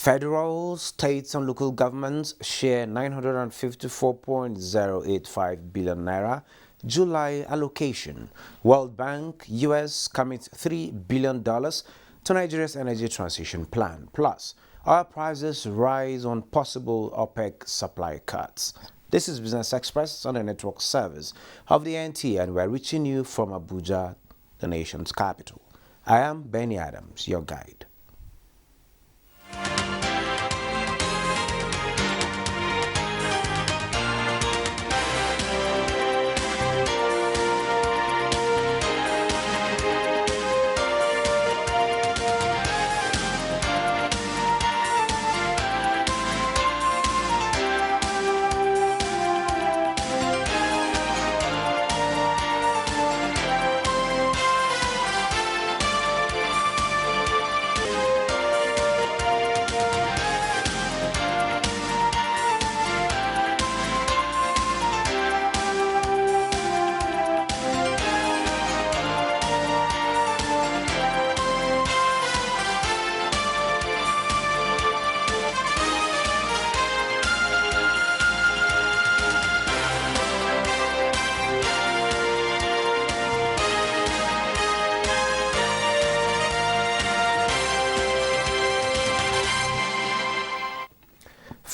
Federal, states and local governments share 954.085 billion naira July allocation. World Bank, US commits $3 billion to Nigeria's energy transition plan. Plus, oil prices rise on possible OPEC supply cuts. This is Business Express on the network service of the NTA, and we're reaching you from Abuja, the nation's capital. I am Benny Adams, your guide.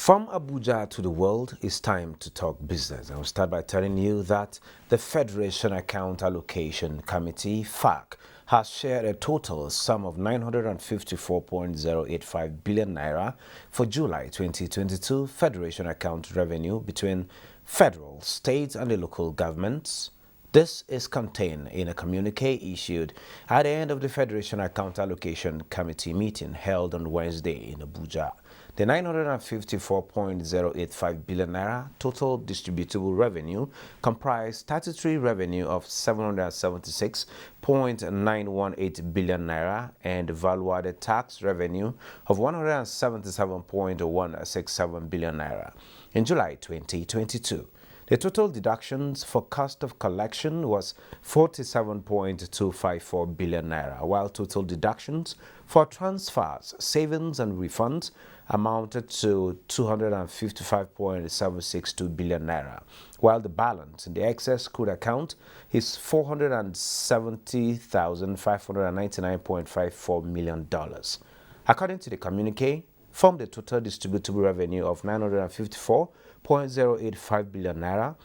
From Abuja to the world, it's time to talk business. I'll start by telling you that the Federation Account Allocation Committee, FAC, has shared a total sum of 954.085 billion naira for July 2022 Federation account revenue between federal, state and the local governments. This is contained in a communique issued at the end of the Federation Account Allocation Committee meeting held on Wednesday in Abuja. The 954.085 billion naira total distributable revenue comprised statutory revenue of 776.918 billion naira and value-added tax revenue of 177.167 billion naira. In July 2022, the total deductions for cost of collection was 47.254 billion naira, while total deductions for transfers, savings and refunds amounted to 255.762 billion naira, while the balance in the excess crude account is $470,599.54 million. According to the communique, from the total distributable revenue of 954.085 billion naira,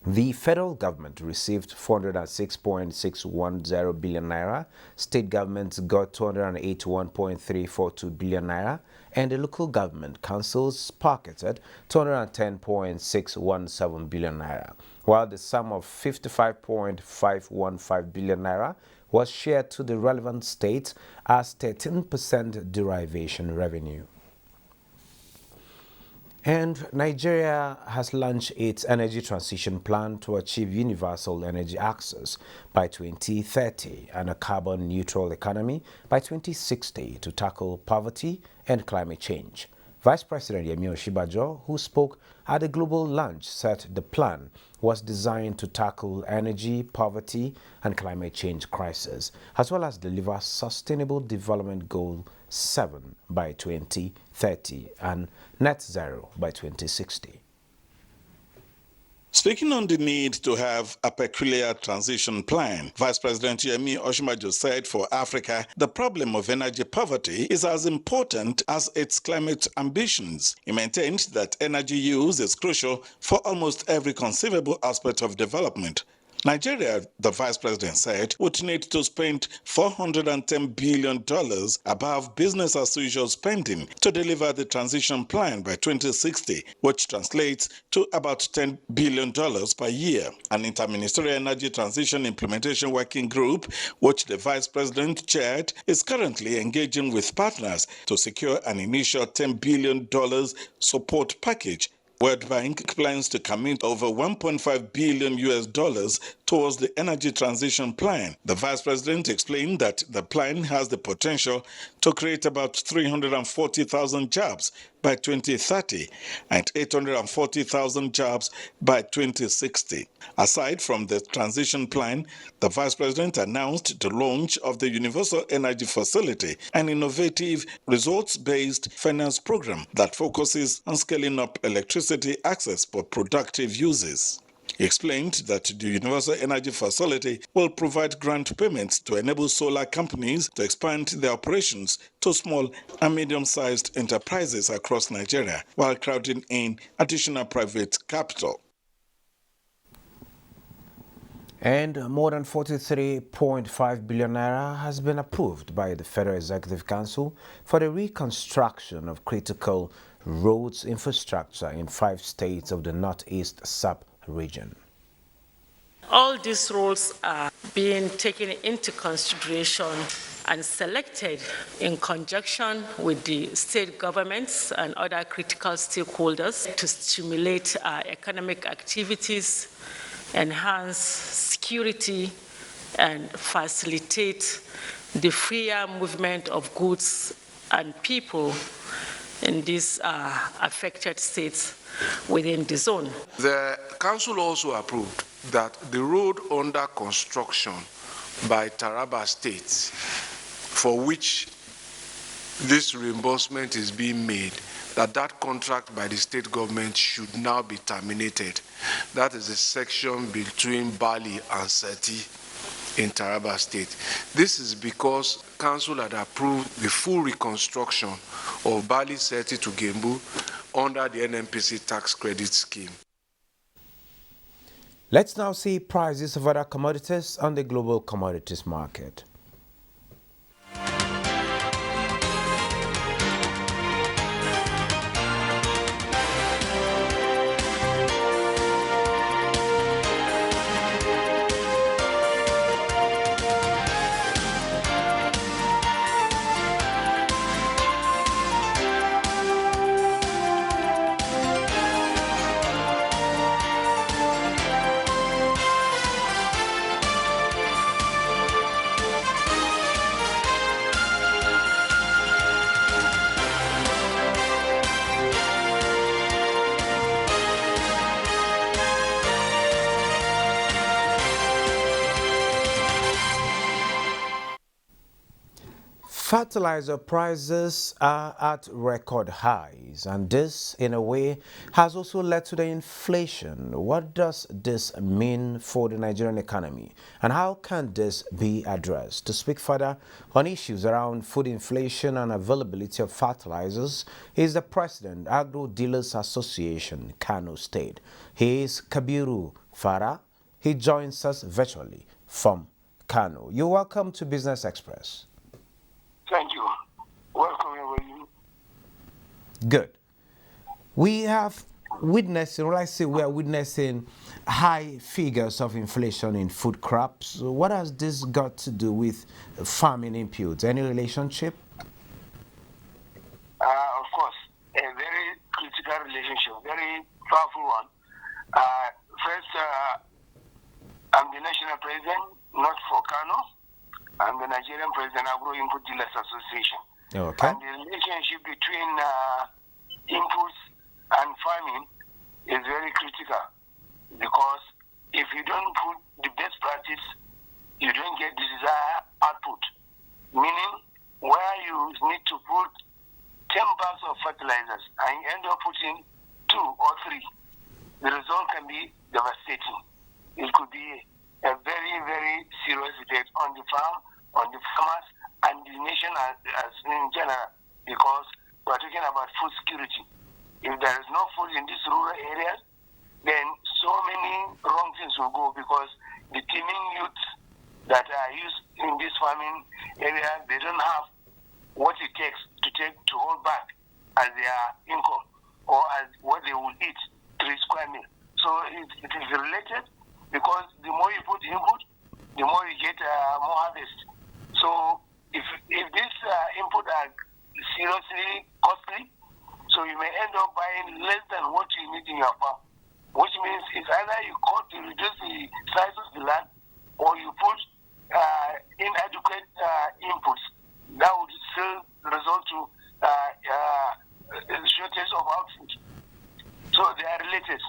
the federal government received 406.610 billion naira, state governments got 281.342 billion naira, and the local government councils pocketed 210.617 billion naira, while the sum of 55.515 billion naira was shared to the relevant states as 13% derivation revenue. And Nigeria has launched its energy transition plan to achieve universal energy access by 2030 and a carbon-neutral economy by 2060 to tackle poverty and climate change. Vice President Yemi Osinbajo, who spoke at the global launch, said the plan was designed to tackle energy, poverty, and climate change crisis, as well as deliver Sustainable Development Goal 7 by 2030 and net zero by 2060. Speaking on the need to have a peculiar transition plan, Vice President Yemi Osinbajo said for Africa, the problem of energy poverty is as important as its climate ambitions. He maintained that energy use is crucial for almost every conceivable aspect of development. Nigeria, the Vice President said, would need to spend $410 billion above business as usual spending to deliver the transition plan by 2060, which translates to about $10 billion per year. An interministerial energy transition implementation working group, which the Vice President chaired, is currently engaging with partners to secure an initial $10 billion support package. World Bank plans to commit over $1.5 billion towards the energy transition plan. The Vice President explained that the plan has the potential to create about 340,000 jobs by 2030 and 840,000 jobs by 2060. Aside from the transition plan, the Vice President announced the launch of the Universal Energy Facility, an innovative results-based finance program that focuses on scaling up electricity access for productive uses. He explained that the Universal Energy Facility will provide grant payments to enable solar companies to expand their operations to small and medium-sized enterprises across Nigeria, while crowding in additional private capital. And more than 43.5 billion naira has been approved by the Federal Executive Council for the reconstruction of critical roads infrastructure in 5 states of the Northeast sub-region. All these roads are being taken into consideration and selected in conjunction with the state governments and other critical stakeholders to stimulate economic activities, enhance security, and facilitate the freer movement of goods and people in these affected states within the zone. The council also approved that the road under construction by Taraba State, for which this reimbursement is being made, that contract by the state government should now be terminated. That is a section between Bali and Seti in Taraba State. This is because council had approved the full reconstruction of Bali Seti to Gembu under the NNPC tax credit scheme. Let's now see prices of other commodities on the global commodities market. Fertilizer prices are at record highs, and this, in a way, has also led to the inflation. What does this mean for the Nigerian economy, and how can this be addressed? To speak further on issues around food inflation and availability of fertilizers is the President, Agro Dealers Association, Kano State. He is Kabiru Farah. He joins us virtually from Kano. You're welcome to Business Express. Thank you. Welcome, everybody. Good. We have witnessing, we are witnessing high figures of inflation in food crops. What has this got to do with farming inputs? Any relationship? Of course, a very critical relationship, very powerful one. First, I'm the national president, not for Kano. I'm the Nigerian President, Agro Input Dealers Association. Okay. And the relationship between inputs and farming is very critical, because if you don't put the best practice, you don't get the desired output. Meaning, where you need to put 10 bags of fertilizers and you end up putting 2 or 3, the result can be devastating. It could be a very, very serious effect on the farm, on the farmers, and the nation as in general, because we're talking about food security. If there is no food in these rural areas, then so many wrong things will go, because the teeming youth that are used in this farming area, they don't have what it takes to hold back as their income or as what they will eat 3 square meals. So it is related, because the more you put input, the more you get more harvest. So if this input are seriously costly, so you may end up buying less than what you need in your farm, which means it's either you reduce the size of the land, or you put inadequate inputs, that would still result to shortage of output. So they are related.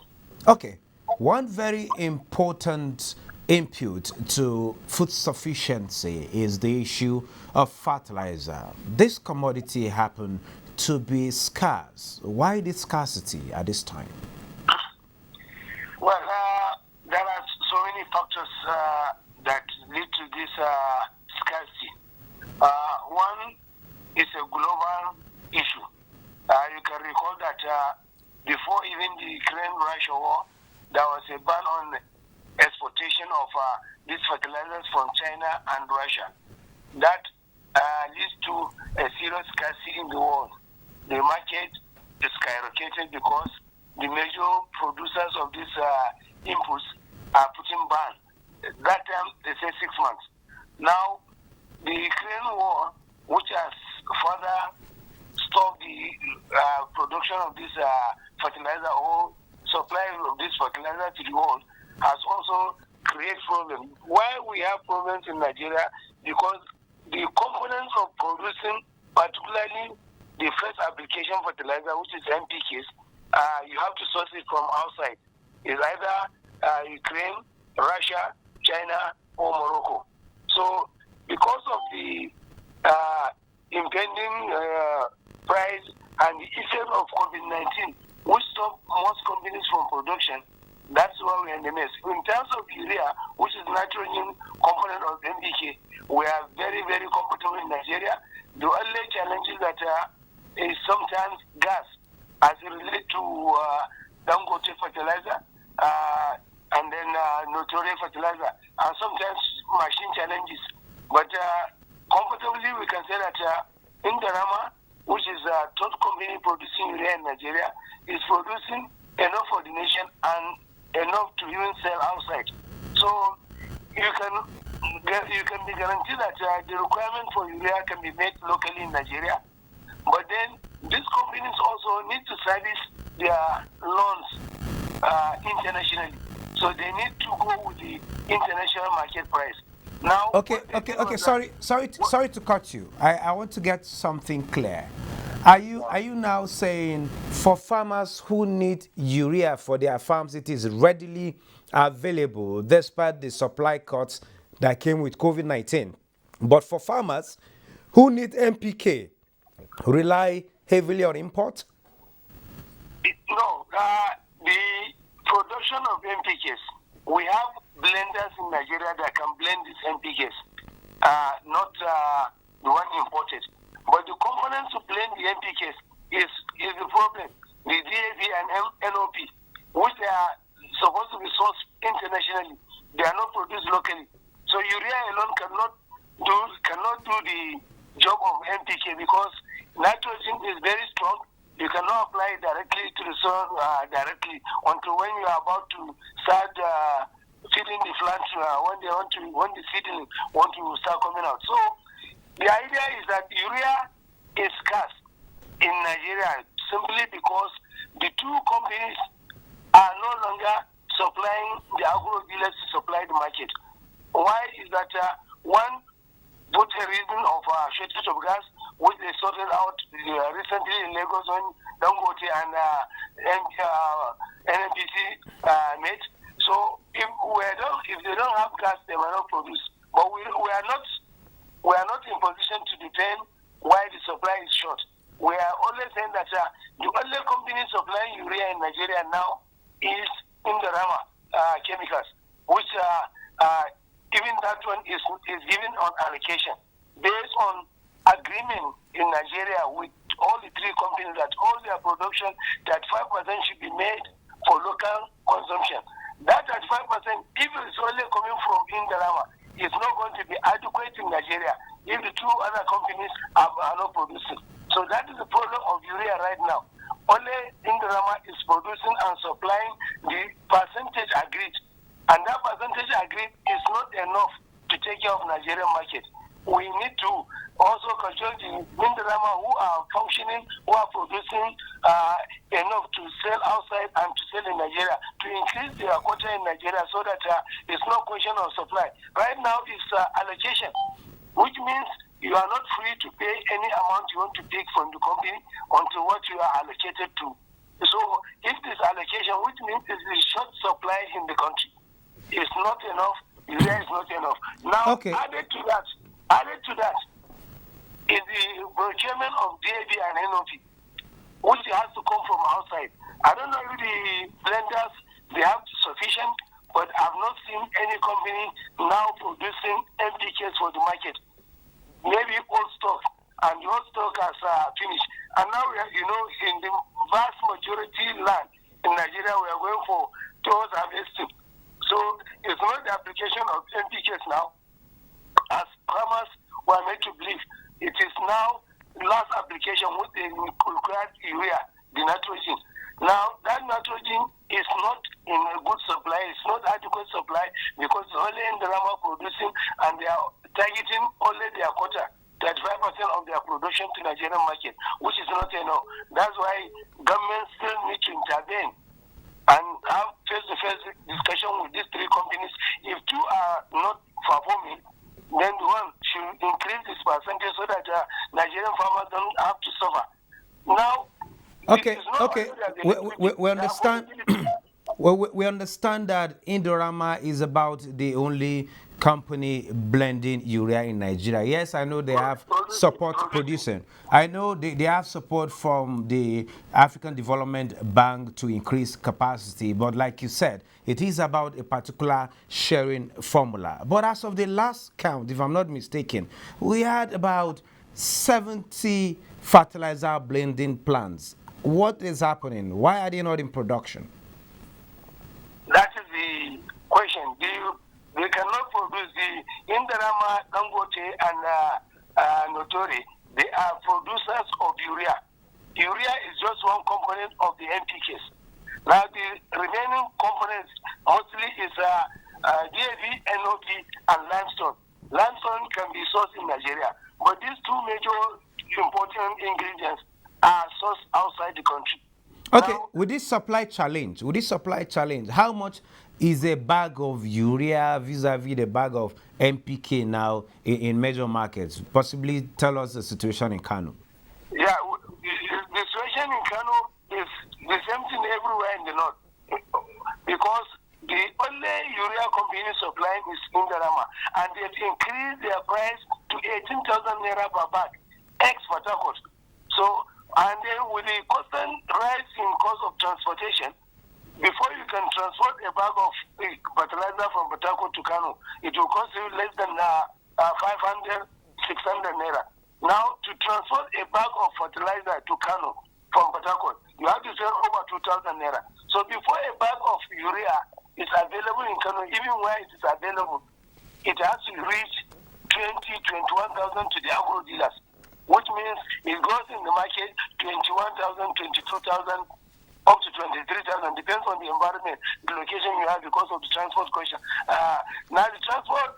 Okay. One very important input to food sufficiency is the issue of fertilizer. This commodity happened to be scarce. Why this scarcity at this time? Well, there are so many factors that lead to this scarcity. One is a global issue. You can recall that before even the Ukraine-Russia war, there was a ban on exportation of these fertilizers from China and Russia. That leads to a serious scarcity in the world. The market is skyrocketed because the major producers of these inputs are putting ban. That time they say 6 months. Now, the Ukraine war, which has further stopped the production of this fertilizer or supply of this fertilizer to the world, has also created problems. Why we have problems in Nigeria? Because the components of producing, particularly the first application fertilizer, which is NPKs, you have to source it from outside. It's either Ukraine, Russia, China, or Morocco. So because of the impending price and the effect of COVID-19, which stopped most companies from production, that's why we're in the mess. In terms of urea, which is nitrogen component of NPK, we are very, very comfortable in Nigeria. The only challenge is that is sometimes gas as it relates to Dangote fertilizer and then Notori fertilizer, and sometimes machine challenges. But comfortably, we can say that Indorama, which is a third company producing urea in Nigeria, is producing enough for the nation and enough to even sell outside. So you can be guaranteed that the requirement for urea can be made locally in Nigeria. But then these companies also need to service their loans internationally. So they need to go with the international market price. Now, Okay. Sorry to cut you. I want to get something clear. Are you now saying for farmers who need urea for their farms, it is readily available despite the supply cuts that came with COVID-19? But for farmers who need NPK, rely heavily on import? No, the production of NPKs, we have blenders in Nigeria that can blend these NPKs, not the one imported. But the components to blend the NPKs is the problem. The DAP and NOP, which they are supposed to be sourced internationally, they are not produced locally. So urea alone cannot do the job of NPK because nitrogen is very strong. You cannot apply it directly to the soil directly until when you are about to start feeding the plants when the seedling want to start coming out. So the idea is that urea is scarce in Nigeria simply because the two companies are no longer supplying the agro dealers to supply the market. Why is that? One, put a reason of shortage of gas, which they sorted out recently in Lagos when Dangote and NNPC met. So if they don't have gas, they will not produce. But we are not in position to depend why the supply is short. We are only saying that the only company supplying urea in Nigeria now is Indorama Chemicals, which even that one is given on allocation based on agreement in Nigeria with all the three companies that all their production, that 5% should be made for local consumption. That 5%, if it's only coming from Indorama, is not going to be adequate in Nigeria if the two other companies are not producing. So that is the problem of urea right now. Only Indorama is producing and supplying the percentage agreed. And that percentage agreed is not enough to take care of Nigerian market. we need to also control the Mindarama who are functioning, who are producing enough to sell outside and to sell in Nigeria, to increase their quota in Nigeria so that it's no question of supply. Right now it's allocation, which means you are not free to pay any amount you want to take from the company until what you are allocated to. So if this allocation, which means it's a short supply in the country, it's not enough, there is not enough. Now, added to that is the procurement of DAB and NOP, which has to come from outside. I don't know if the blenders, they have sufficient, but I've not seen any company now producing NPKs for the market. Maybe old stock, and the old stock has finished. And now, we are, in the vast majority land in Nigeria, we are going for towards harvesting. So it's not the application of NPKs now, as farmers were made to believe. It is now last application with the required urea, the nitrogen. Now, that nitrogen is not in a good supply, it's not adequate supply, because only in the Rama producing, and they are targeting only their quota, 35% of their production to Nigerian market, which is not enough. That's why government still need to intervene and have face-to-face discussion with these three companies. If two are not performing, then the one should increase this percentage so that Nigerian farmers don't have to suffer. Now, we understand. We understand that Indorama is about the only company blending urea in Nigeria. Yes, I know they have support producing. I know they have support from the African Development Bank to increase capacity. But like you said, it is about a particular sharing formula. But as of the last count, if I'm not mistaken, we had about 70 fertilizer blending plants. What is happening? Why are they not in production? That is the question. They cannot produce the Indorama, Dangote, and Notori. They are producers of urea. Urea is just one component of the NPKs. Now the remaining components mostly is DAB, NOP, and limestone. Limestone can be sourced in Nigeria, but these two major important ingredients are sourced outside the country. Okay, with this supply challenge, how much is a bag of urea vis-a-vis the bag of NPK now in major markets? Possibly tell us the situation in Kano. Yeah, the situation in Kano is the same thing everywhere in the north, because the only urea company supplying is Indorama, and they've increased their price to 18,000 naira per bag, ex-Port Harcourt. So, and then with the constant rise in cost of transportation, before you can transport a bag of fertilizer from Port Harcourt to Kano, it will cost you less than 500, 600 naira. Now, to transport a bag of fertilizer to Kano from Port Harcourt, you have to spend over 2,000 naira. So before a bag of urea is available in Kano, even where it is available, it has to reach 21,000 to the agro dealers, which means it goes in the market 21,000, 22,000, up to 23,000, depends on the environment, the location you have because of the transport question. Now the transport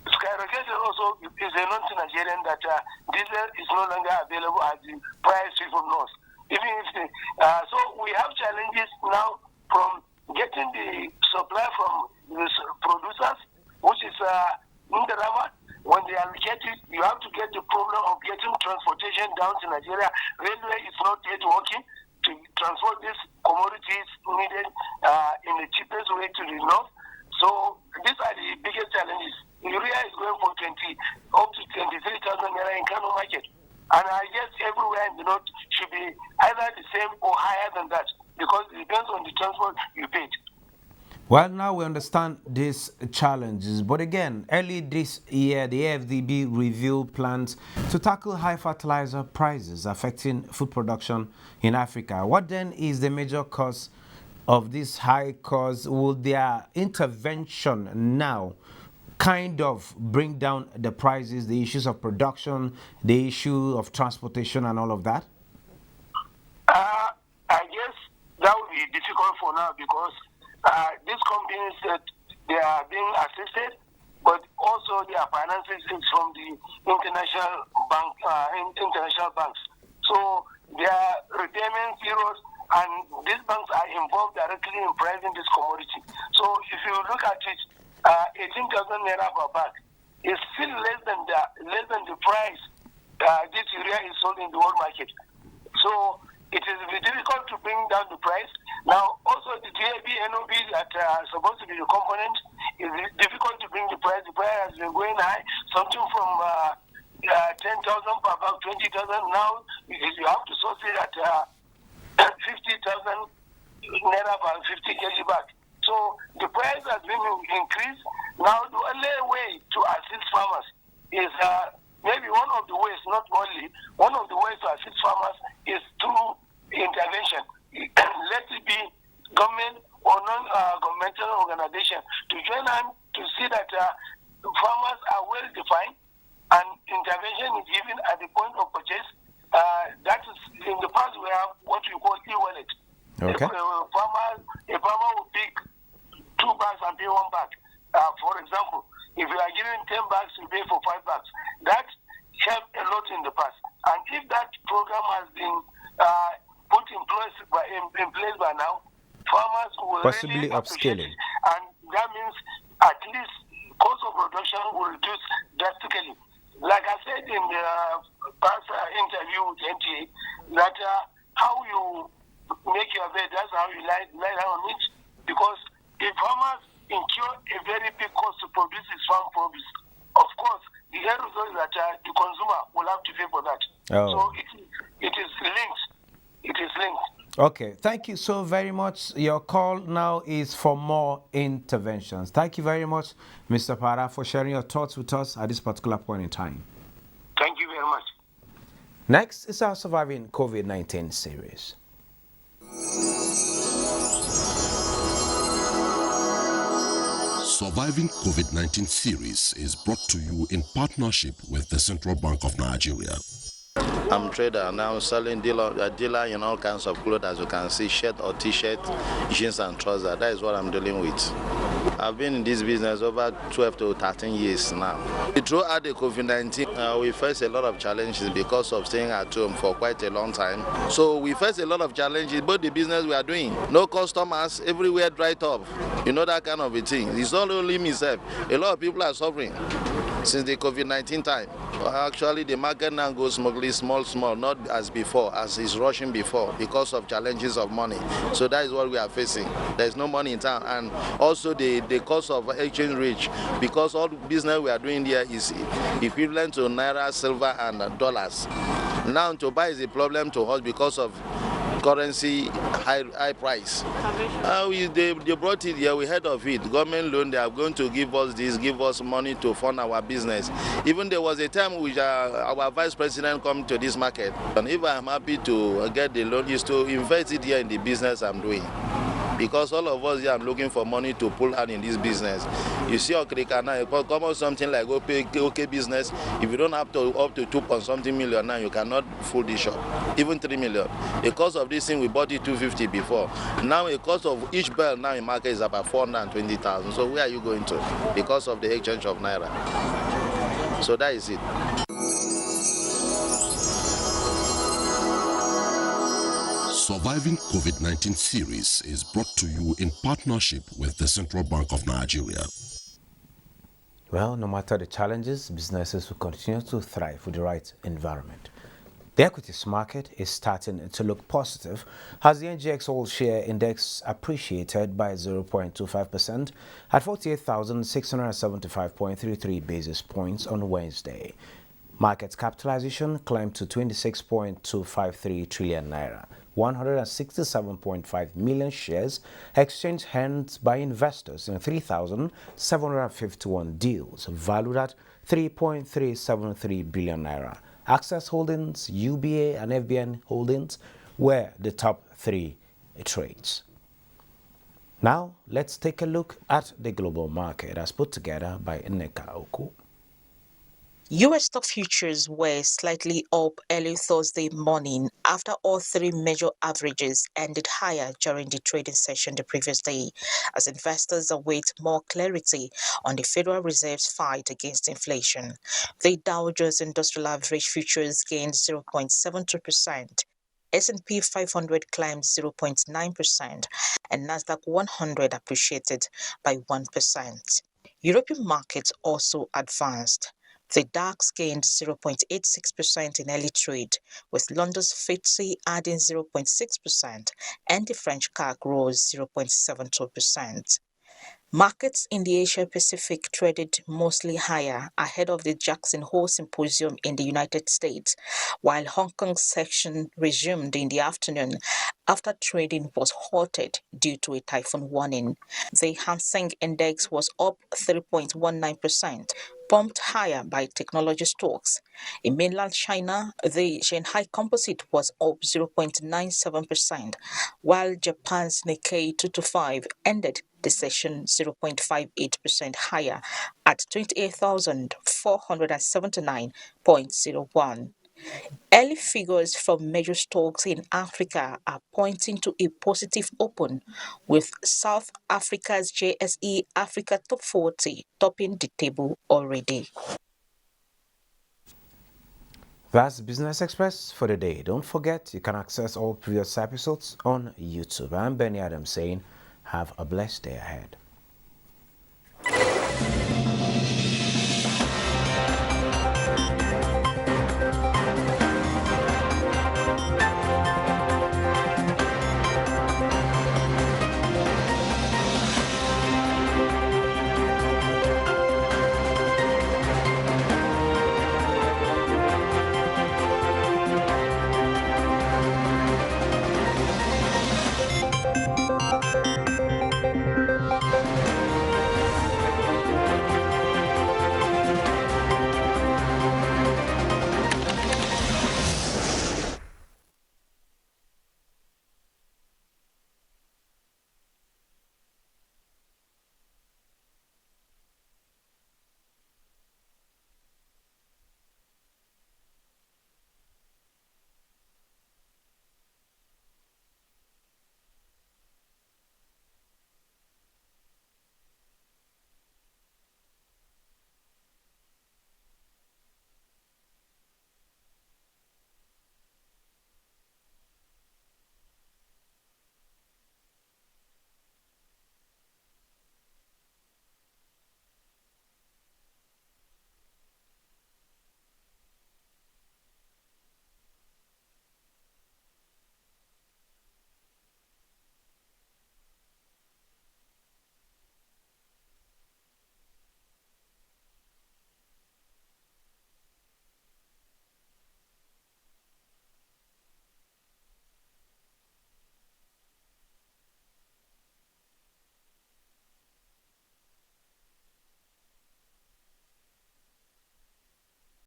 skyrocketed also is a known to Nigerian that diesel is no longer available at the price people know. Even if so we have challenges now from getting the supply from the producers, which is Indorama. When they allocate it, you have to get the problem of getting transportation down to Nigeria. Railway is not yet working to transport these commodities needed in the cheapest way to the north. So these are the biggest challenges. Urea is going from 20 up to 23,000 naira in Kano market. And I guess everywhere in the north should be either the same or higher than that, because it depends on the transport you paid. Well, now we understand these challenges, but again, early this year, the AFDB revealed plans to tackle high fertilizer prices affecting food production in Africa. What then is the major cause of this high cost? Will their intervention now kind of bring down the prices, the issues of production, the issue of transportation and all of that? I guess that would be difficult for now, because these companies that they are being assisted but also their finances is from the international banks. So their repayment zeros, and these banks are involved directly in pricing this commodity. So if you look at it, 18,000 naira per bag is still less than the price this urea is sold in the world market. So it is difficult to bring down the price. Now, also the DAP, NOB that are supposed to be the component is difficult to bring the price. The price has been going high, something from 10,000 per bag, 20,000. Now you have to source it at 50,000 naira per 50 kg bag. So the price has been increased. Now the only way to assist farmers is maybe one of the ways, not only, one of the ways to assist farmers is through intervention. Let it be government or non-governmental organization to join hands to see that farmers are well defined and intervention is given at the point of purchase. That is, in the past we have what we call e-wallet. Okay. A farmer will pick 2 bags and pay 1 bag. For example, if you are given 10 bags, you pay for 5 bags. That helped a lot in the past. And if that program has been put in place by now, farmers will Possibly really appreciate upscaling. it. And that means at least cost of production will reduce drastically. Like I said in the past interview with NTA, that how you make your bed, that's how you lie on it. Because if farmers incur a very big cost to produce his farm produce, of course, the end result is that the consumer will have to pay for that. Oh. So it is linked. It is linked. Okay, thank you so very much. Your call now is for more interventions. Thank you very much, Mr. Para, for sharing your thoughts with us at this particular point in time. Thank you very much. Next is our Surviving COVID-19 series. Surviving COVID-19 series is brought to you in partnership with the Central Bank of Nigeria. I'm a trader now, selling dealer in all kinds of clothes, as you can see, shirt or t-shirt, jeans and trousers. That is what I'm dealing with. I've been in this business over 12 to 13 years now. Throughout the COVID-19, we faced a lot of challenges because of staying at home for quite a long time. So we faced a lot of challenges, both the business we are doing. No customers, everywhere dried up. You know, that kind of a thing. It's not only myself. A lot of people are suffering since the COVID-19 time. Actually, the market now goes smoothly, small, not as before, as is rushing before, because of challenges of money. So that is what we are facing. There is no money in town, and also the cost of exchange rate, because all the business we are doing here is equivalent to naira, silver, and dollars. Now to buy is a problem to us because of currency high price. They brought it here, we heard of it. Government loan, they are going to give us this, give us money to fund our business. Even there was a time which our vice president come to this market, and if I am happy to get the loan, is to invest it here in the business I'm doing. Because all of us here are looking for money to pull out in this business. You see, Okrika now, come on something like OK business. If you don't have to up to 2.something million now, you cannot full the shop. Even 3 million. The cost of this thing, we bought it 250 before. Now the cost of each bell now in market is about 420,000. So where are you going to? Because of the exchange of naira. So that is it. Surviving COVID-19 series is brought to you in partnership with the Central Bank of Nigeria. Well, no matter the challenges, businesses will continue to thrive with the right environment. The equities market is starting to look positive as the NGX All Share Index appreciated by 0.25% at 48,675.33 basis points on Wednesday. Market capitalization climbed to 26.253 trillion naira. 167.5 million shares exchanged hands by investors in 3,751 deals valued at 3.373 billion naira. Access Holdings, UBA and FBN Holdings were the top 3 trades. Now, let's take a look at the global market as put together by Nneka Oku. U.S. stock futures were slightly up early Thursday morning after all three major averages ended higher during the trading session the previous day, as investors await more clarity on the Federal Reserve's fight against inflation. The Dow Jones Industrial Average futures gained 0.72%. S&P 500 climbed 0.9% and Nasdaq 100 appreciated by 1%. European markets also advanced. The DAX gained 0.86% in early trade, with London's FTSE adding 0.6% and the French CAC rose 0.72%. Markets in the Asia-Pacific traded mostly higher ahead of the Jackson Hole Symposium in the United States, while Hong Kong's session resumed in the afternoon after trading was halted due to a typhoon warning. The Hang Seng Index was up 3.19%, pumped higher by technology stocks. In mainland China, the Shanghai Composite was up 0.97%, while Japan's Nikkei 225 ended the session 0.58% higher at 28,479.01. Early figures from major stocks in Africa are pointing to a positive open, with South Africa's JSE Africa Top 40 topping the table already. That's Business Express for the day. Don't forget, you can access all previous episodes on YouTube. I'm Benny Adams saying, have a blessed day ahead.